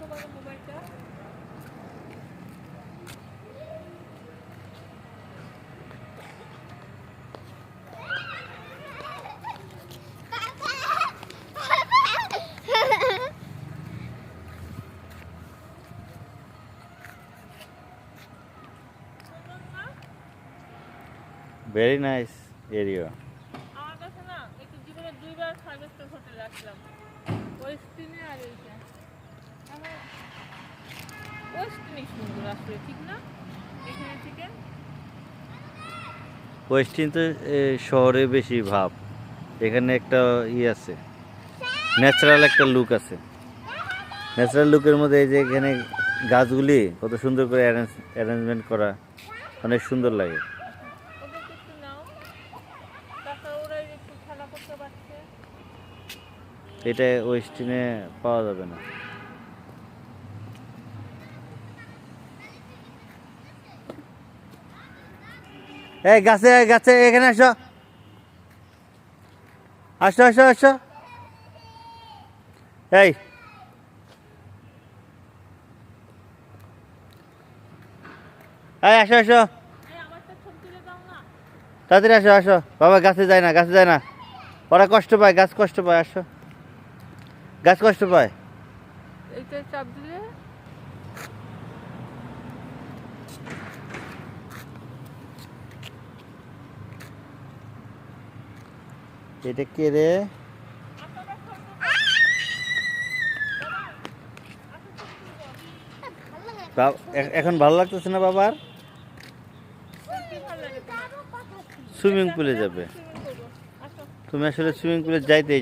তোমার মোবাইলটা। Very nice area. আমার কাছে না একটু জীবনে 2বার 5 স্টার হোটেলে আসলাম। ওয়েস্টিনে আর এইটা। আমার ওয়েস্টিনে সুন্দর আসলে ঠিক না? এখানে থেকে ওয়েস্টিন তো শহরে বেশি ভাব। এখানে একটা আছে, ন্যাচারাল একটা লুক আছে। ন্যাচারাল লুকের মধ্যে এই যে এখানে গাছগুলি কত সুন্দর করে অ্যারেঞ্জমেন্ট করা, অনেক সুন্দর লাগে। ওদেরকে একটু নাও। তাছাড়া ওরা একটু খেলা করতে পারছে। এটা ওয়েস্টিনে পাওয়া যাবে না। এই গাছে গাছে এখানে আসো, আসো আসো আসো। এই এই আসো আসো, এই আমারটা ছবি তুলে দাও না। তাড়াতাড়ি আসো আসো। বাবা গাছে যায় না, গাছে যায় না, ওরা কষ্ট পায়, গাছ কষ্ট পায়। আসো, গাছ কষ্ট পায়। এইটা চাপ দিলে এটা কে রে? এখন ভালো লাগতেছে না বাবার? কি ভালো লাগে তোমার? সুইমিং পুলে যাবে। সুইমিং করবো। আসো। তুমি আসলে সুইমিং পুলে যাইতেই